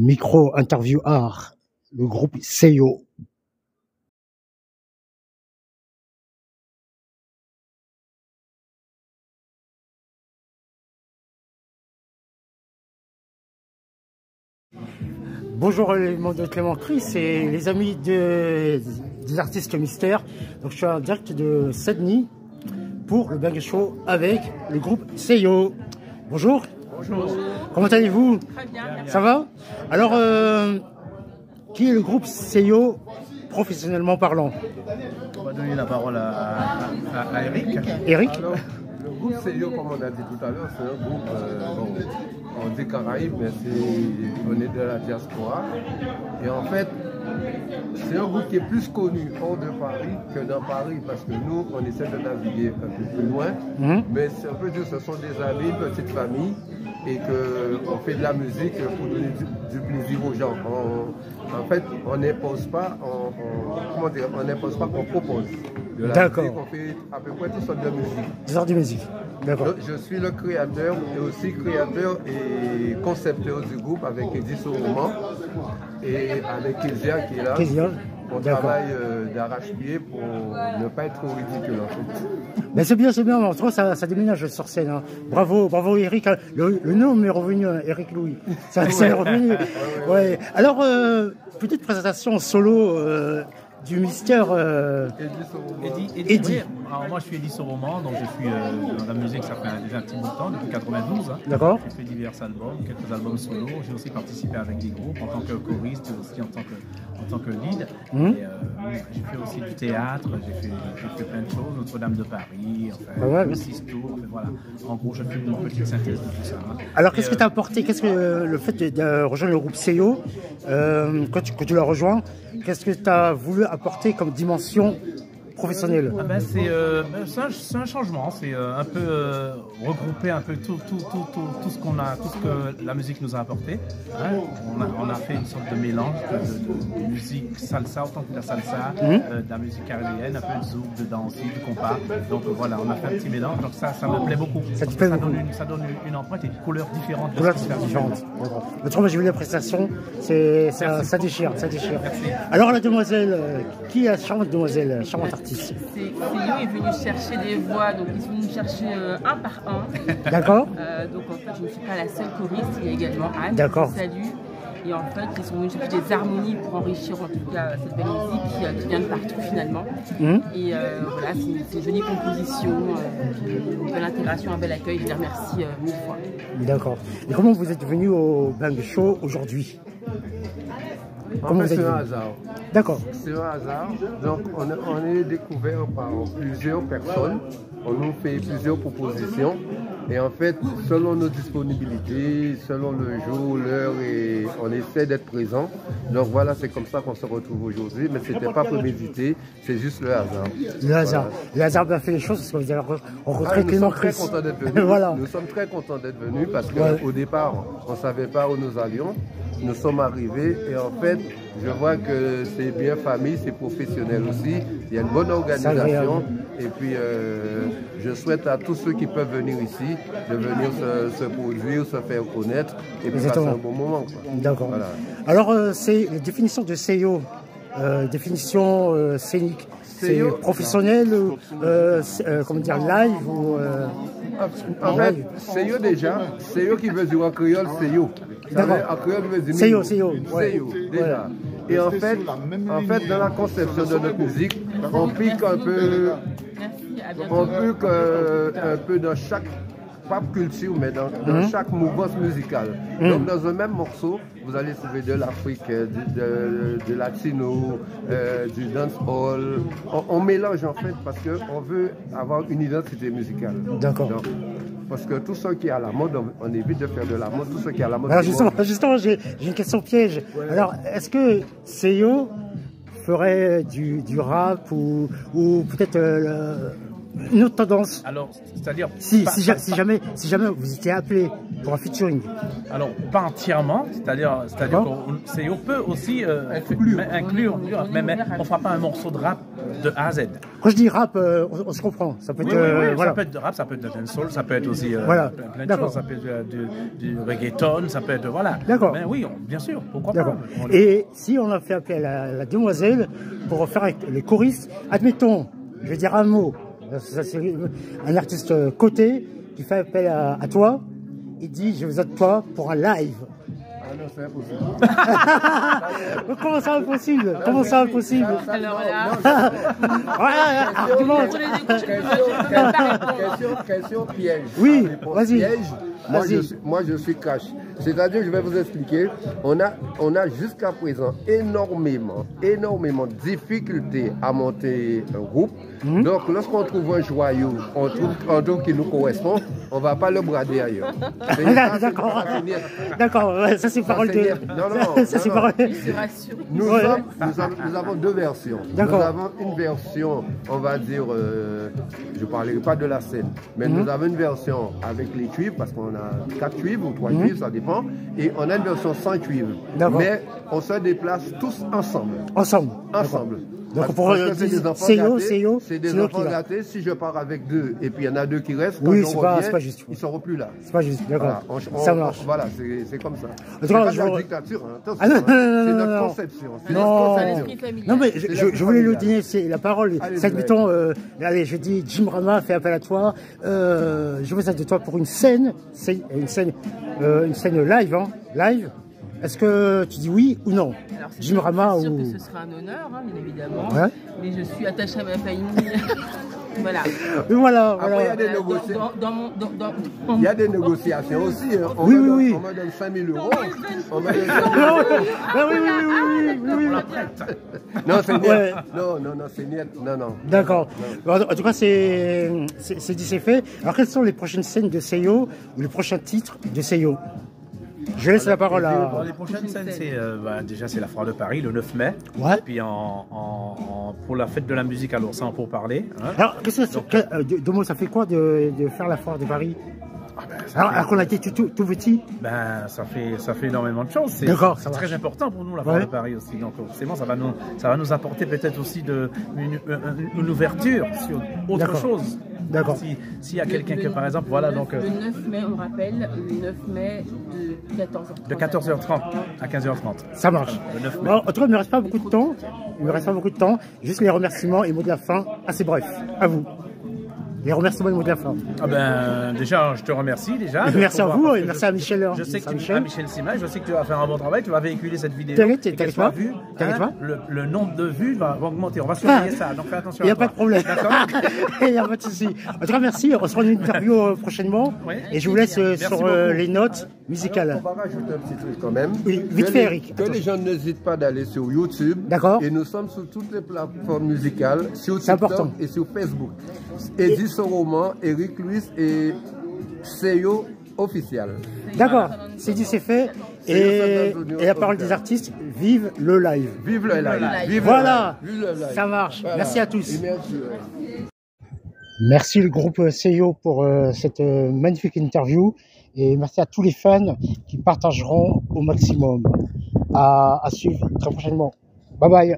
Micro interview art, le groupe Seyo. Bonjour le monde de Clément Chris et les amis des artistes mystères. Donc je suis en direct de Sydney pour le Bang Show avec le groupe Seyo. Bonjour. Bonjour. Comment allez-vous? Très bien. Ça va? Alors, qui est le groupe Seyo professionnellement parlant? On va donner la parole à Eric. Eric? Alors, le groupe Seyo, comme on a dit tout à l'heure, c'est un groupe, on dit Caraïbes, mais on est de la diaspora. Et en fait, c'est un groupe qui est plus connu hors de Paris que dans Paris, parce que nous, on essaie de naviguer un peu plus loin. Mais c'est un peu dire ce sont des amis, petite famille, et qu'on fait de la musique pour donner du plaisir aux gens. En fait, on n'impose pas, comment dire, on n'impose pas, on propose. D'accord. On fait à peu près toutes sortes de musique. Des sortes de musique. D'accord. Je suis le créateur et aussi créateur et concepteur du groupe avec Eddie Soroman et avec Kezia qui est là. Kezia. On travaille d'arrache-pied pour ne pas être trop ridicule en fait. Mais c'est bien, en tout cas, ça déménage sur scène. Hein. Bravo, bravo Eric. Le nom m'est revenu, Eric Louis. Ça est revenu. Ouais. Alors, petite présentation solo du mystère. Eddie. Alors moi je suis Eddie Soroman, donc je suis dans la musique, ça fait déjà un petit bout de temps, depuis 92. Hein. D'accord. J'ai fait divers albums, quelques albums solo. J'ai aussi participé avec des groupes en tant que choriste, aussi en tant que lead. Et, j'ai fait aussi du théâtre, j'ai fait plein de choses, Notre-Dame de Paris, enfin, Six Tours, enfin, voilà. En gros, je fais une petite synthèse de tout ça. Hein. Alors qu'est-ce que t'as apporté, qu'est-ce que le fait de rejoindre le groupe Seyo, quand tu l'as rejoint, qu'est-ce que tu as voulu apporter comme dimension professionnelle? C'est un changement, c'est un peu regrouper un peu tout ce qu'on a, tout ce que la musique nous a apporté. Hein. On a fait une sorte de mélange de musique salsa, autant que de la salsa, de la musique caribéenne, un peu de zouk, de danse, du compas. Donc voilà, on a fait un petit mélange, donc ça me plaît beaucoup. Ça te plaît beaucoup? Ça donne une empreinte et une couleur différente. Couleurs différentes. Autrement, j'ai vu les prestations, ça déchire, ça déchire. Merci. Alors la demoiselle, qui est la charmante demoiselle, charmante artiste? Seyo est venu chercher des voix, donc ils sont venus chercher un par un. D'accord. Donc en fait, je ne suis pas la seule choriste, il y a également Anne. D'accord. Salut. Et en fait, ils sont venus chercher des harmonies pour enrichir en tout cas cette belle musique qui vient de partout finalement. Et voilà, c'est une jolie composition, une belle intégration, un bel accueil. Je les remercie mille fois. D'accord. Et comment vous êtes venu au Bang Show aujourd'hui? En fait, c'est un hasard. D'accord. C'est un hasard. Donc, on est découvert par plusieurs personnes. On nous fait plusieurs propositions. Et en fait, selon nos disponibilités, selon le jour, l'heure, et on essaie d'être présent. Donc voilà, c'est comme ça qu'on se retrouve aujourd'hui. Mais ce n'était pas prémédité, c'est juste le hasard. Le hasard. Voilà. Le hasard a fait les choses parce que vous avez rencontré Clément Chris. Nous sommes très contents d'être venus. Voilà. Nous sommes très contents d'être venus parce qu'au départ, on ne savait pas où nous allions. Nous sommes arrivés et en fait, je vois que c'est bien famille, c'est professionnel aussi. Il y a une bonne organisation. Et puis, je souhaite à tous ceux qui peuvent venir ici de venir se produire, se faire connaître et puis passer un bon moment. D'accord. Voilà. Alors, c'est la définition de Seyo, définition scénique. C'est professionnel, comment dire, live ou en fait, Seyo déjà, Seyo qui veut dire en créole, Seyo. En créole, veut dire Seyo, déjà. Et en fait, dans la conception de notre musique, on pique un peu, un peu dans chaque pop culture, mais dans chaque mouvance musicale. Donc dans un même morceau, vous allez trouver de l'Afrique, de latino, du dancehall. On mélange en fait parce qu'on veut avoir une identité musicale. D'accord. Parce que tout ce qui est à la mode, on évite de faire de la mode, tout ce qui est à la mode. Alors justement j'ai une question piège. Ouais. Alors, est-ce que Seyo ferait du rap ou peut-être une autre tendance. Alors, c'est-à-dire... Si jamais vous étiez appelé pour un featuring. Alors, pas entièrement, c'est-à-dire qu'on peut aussi inclure, mais on ne fera pas un morceau de rap de A à Z. Quand je dis rap, on se comprend. Ça peut être, voilà. Ça peut être de rap, ça peut être de dancehall, ça peut être aussi plein de choses, ça peut être du reggaeton, ça peut être... Voilà. D'accord. Mais oui, bien sûr, pourquoi pas. Et si on a fait appel à la demoiselle pour faire les choristes, admettons, je vais dire un mot, c'est un artiste coté qui fait appel à toi, il dit je vous aide toi pour un live. Ah non, c'est impossible. Comment ça impossible? Comment ça impossible? Alors là, argument. Question piège. Oui, vas-y. Moi je suis cash. C'est-à-dire, je vais vous expliquer, on a jusqu'à présent énormément de difficultés à monter un groupe. Donc, lorsqu'on trouve un joyau, on trouve un truc qui nous correspond, on ne va pas le brader ailleurs. D'accord, ça c'est parole de... Non, ça c'est parole... Nous avons deux versions. Nous avons une version, on va dire, je ne parlerai pas de la scène, mais nous avons une version avec les cuivres, parce qu'on a 4 cuivres ou 3 cuivres, ça dépend, et on a une version sans cuivre. Mais on se déplace tous ensemble. Ensemble. Donc pour c'est des enfants gâtés. Si je pars avec 2 et puis il y en a 2 qui restent, quand oui, c'est pas juste. Ils ne seront plus là. C'est pas juste, d'accord. Voilà, ça marche. Voilà, c'est comme ça. C'est pas de la dictature, hein. C'est notre conception. Non, mais je voulais le dîner, c'est la parole. Admettons, allez, je dis Jim Rama fait appel à toi. Je veux ça de toi pour une scène live, hein, live. Est-ce que tu dis oui ou non? Alors, Jim Rama ou... C'est sûr ou... que ce sera un honneur, hein, bien évidemment. Ouais. Mais je suis attachée à ma famille. Voilà. Voilà. Après, il y a des négociations. Il y a des négociations aussi. Hein. On me donne 5 000 €. On me donne 5 000 €. Oui. Non, c'est net. Non, c'est net. Non. D'accord. En tout cas, c'est dit, c'est fait. Alors, quelles sont les prochaines scènes de Seyo ou les prochains titres de Seyo? Je laisse la parole à... Les prochaines scènes, déjà c'est la Foire de Paris, le 9 mai. Ouais. Puis pour la fête de la musique, alors ça, on peut parler. Hein. Alors, Domo, ça fait quoi de faire la Foire de Paris? Alors qu'on a été tout petit? Ça fait énormément de choses. C'est très important pour nous, la Foire de Paris aussi. Donc forcément, ça va nous apporter peut-être aussi une ouverture sur autre chose. D'accord. S'il y a quelqu'un que, par exemple, voilà, donc... Le 9 mai, on rappelle, le 9 mai de 14h30. De 14h30 à 15h30. Ça marche. Le 9 mai. En tout cas, il ne me reste pas beaucoup de temps. Juste les remerciements et mots de la fin. Assez bref. À vous. Les remerciements et mots de la fin. Déjà, je te remercie déjà. Merci à vous et merci à Michel. Je sais que Michel Sima, je sais que tu vas faire un bon travail, tu vas véhiculer cette vidéo. T'inquiète pas. Le nombre de vues va augmenter. On va surveiller ça, donc fais attention. Il n'y a pas de problème. D'accord. Il n'y a pas de souci. En tout cas, merci. On se rend une interview prochainement. Et je vous laisse sur les notes musicales. On va rajouter un petit truc quand même. Oui, vite fait, Eric. Que les gens n'hésitent pas d'aller sur YouTube. D'accord. Et nous sommes sur toutes les plateformes musicales, sur TikTok et sur Facebook. Edison Roman, Eric Louis et Seyo officiel. D'accord, c'est dit, c'est fait. Et la parole des artistes, vive le live. Vive le live. Voilà, ça marche. Voilà. Merci à tous. Merci le groupe Seyo pour cette magnifique interview. Et merci à tous les fans qui partageront au maximum. À suivre très prochainement. Bye bye.